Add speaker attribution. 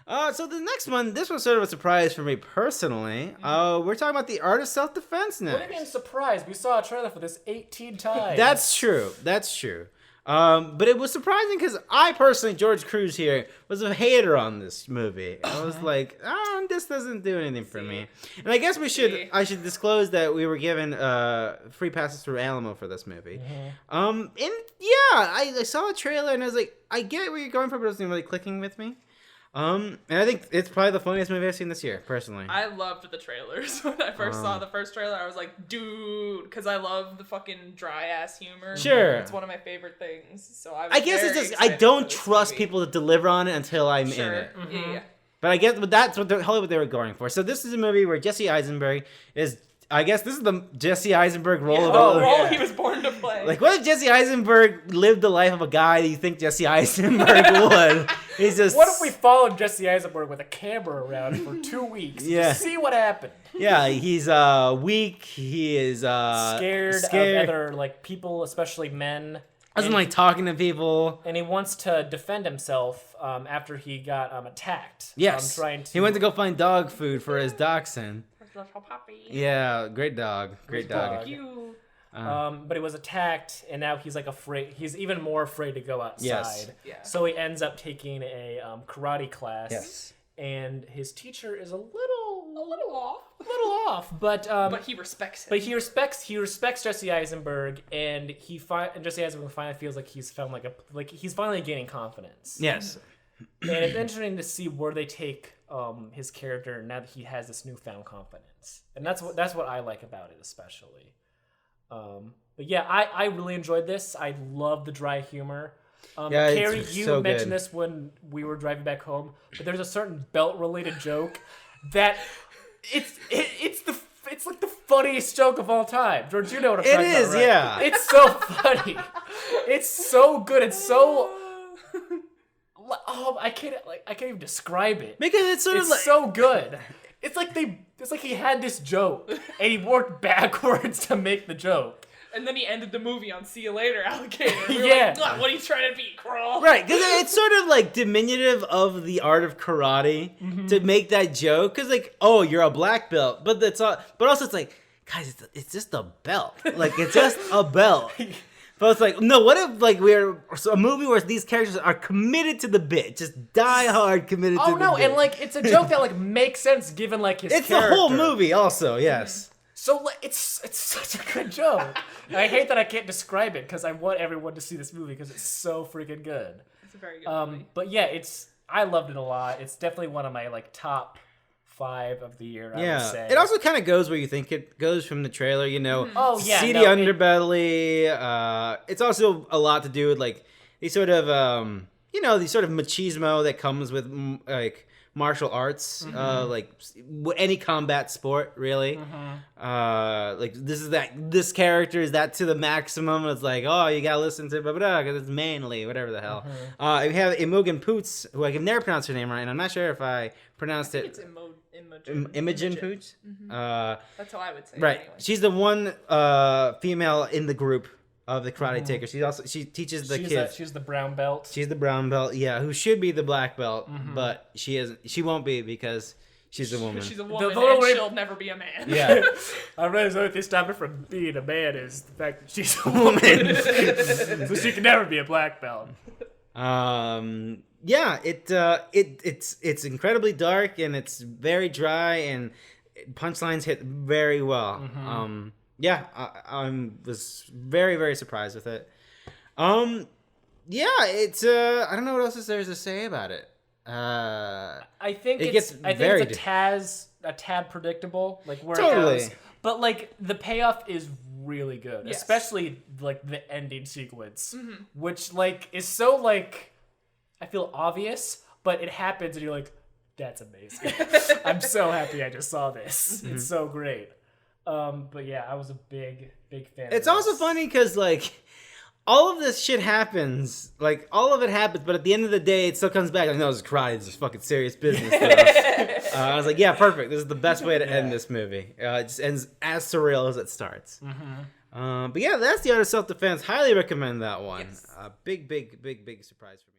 Speaker 1: is. So the next one, this was sort of a surprise for me personally. We're talking about The Art of Self-Defense next.
Speaker 2: What do you mean surprise? We saw a trailer for this 18 times.
Speaker 1: That's true. But it was surprising because I personally, George Cruz here, was a hater on this movie. I was like, this doesn't do anything for me. And I guess I should disclose that we were given free passes through Alamo for this movie. And yeah, I saw the trailer and I was like, I get where you're going from, but it wasn't really clicking with me. And I think it's probably the funniest movie I've seen this year, personally.
Speaker 3: I loved the trailers. When I first saw the first trailer, I was like, dude, because I love the fucking dry-ass humor.
Speaker 1: Sure.
Speaker 3: It's one of my favorite things. So
Speaker 1: I guess it's just, I don't trust people to deliver on it until I'm in it.
Speaker 3: Yeah.
Speaker 1: But I guess that's what Hollywood they were going for. So this is a movie where Jesse Eisenberg is... I guess this is the Jesse Eisenberg role of
Speaker 3: the role he was born to play.
Speaker 1: Like, what if Jesse Eisenberg lived the life of a guy that you think Jesse Eisenberg would? He's just...
Speaker 2: What if we followed Jesse Eisenberg with a camera around for 2 weeks to see what happened?
Speaker 1: Yeah, he's weak. He is
Speaker 2: scared of other people, especially men.
Speaker 1: Doesn't like talking to people.
Speaker 2: And he wants to defend himself after he got attacked.
Speaker 1: Yes. He went to go find dog food for his dachshund.
Speaker 3: Little puppy.
Speaker 1: Yeah, great dog. Great dog.
Speaker 3: You.
Speaker 2: But he was attacked, and now he's afraid. He's even more afraid to go outside.
Speaker 1: Yes.
Speaker 3: Yeah.
Speaker 2: So he ends up taking a karate class.
Speaker 1: Yes.
Speaker 2: And his teacher is a little off, but
Speaker 3: he respects him.
Speaker 2: But he respects Jesse Eisenberg, and Jesse Eisenberg finally feels like he's found he's finally gaining confidence.
Speaker 1: Yes.
Speaker 2: And it's interesting to see where they take his character now that he has this newfound confidence, and that's what I like about it especially. But yeah, I really enjoyed this. I love the dry humor. Karrie, you mentioned this when we were driving back home, but there's a certain belt-related joke that it's like the funniest joke of all time. George, you know what I'm talking about, right? It is,
Speaker 1: yeah.
Speaker 2: It's so funny. It's so good. It's so... I can't even describe it.
Speaker 1: Because it's
Speaker 2: so good. It's like he had this joke and he worked backwards to make the joke.
Speaker 3: And then he ended the movie on "See you later, alligator."
Speaker 2: Yeah.
Speaker 3: Like, what are you trying to be, Crawl?
Speaker 1: Right, because it's sort of diminutive of the art of karate to make that joke. Because you're a black belt, but also it's like, guys, it's just a belt. It's just a belt. But it's like, no, what if we're a movie where these characters are committed to the bit, just die hard committed to the bit.
Speaker 2: Oh no, and it's a joke that makes sense given his character.
Speaker 1: It's the whole movie also, yes.
Speaker 2: So it's such a good joke. And I hate that I can't describe it because I want everyone to see this movie because it's so freaking good.
Speaker 3: It's a very good movie.
Speaker 2: But yeah, I loved it a lot. It's definitely one of my top 5 of the year, I would say.
Speaker 1: It also kind of goes where you think it goes from the trailer,
Speaker 2: Oh, yeah.
Speaker 1: See the underbelly. It's also a lot to do with these sort of these sort of machismo that comes with martial arts, any combat sport, really. This character is that to the maximum. It's you gotta listen to blah blah because it's manly, whatever the hell. We have Imogen Poots, who I can never pronounce her name right, and I'm not sure if I pronounced it.
Speaker 3: It's
Speaker 1: Imogen Poots.
Speaker 3: That's how I would say.
Speaker 1: Right,
Speaker 3: it anyway.
Speaker 1: She's the one female in the group of the Karate Taker. She teaches the kids.
Speaker 2: She's the brown belt.
Speaker 1: She's the brown belt, yeah, who should be the black belt, but she isn't. She won't be because she's a woman.
Speaker 3: She's a woman, and she'll never be a man.
Speaker 1: Yeah.
Speaker 2: I realize the only thing stopping her from being a man is the fact that she's a woman. So she can never be a black belt.
Speaker 1: Yeah, it's incredibly dark and it's very dry and punchlines hit very well. Yeah, I was very, very surprised with it. Yeah, it's I don't know what else there is to say about it.
Speaker 2: I think it's a tad predictable, where it goes. But the payoff is really good, especially the ending sequence, which is so I feel obvious, but it happens and you're like, that's amazing. I'm so happy I just saw this. It's so great. But yeah, I was a big fan.
Speaker 1: It's also funny because all of this shit happens, all of it happens, but at the end of the day, it still comes back. No, it's karate. It's fucking serious business. I was like, yeah, perfect. This is the best way to end this movie. It just ends as surreal as it starts. But yeah, that's The Art of Self-Defense. Highly recommend that one. Yes. Big surprise for me.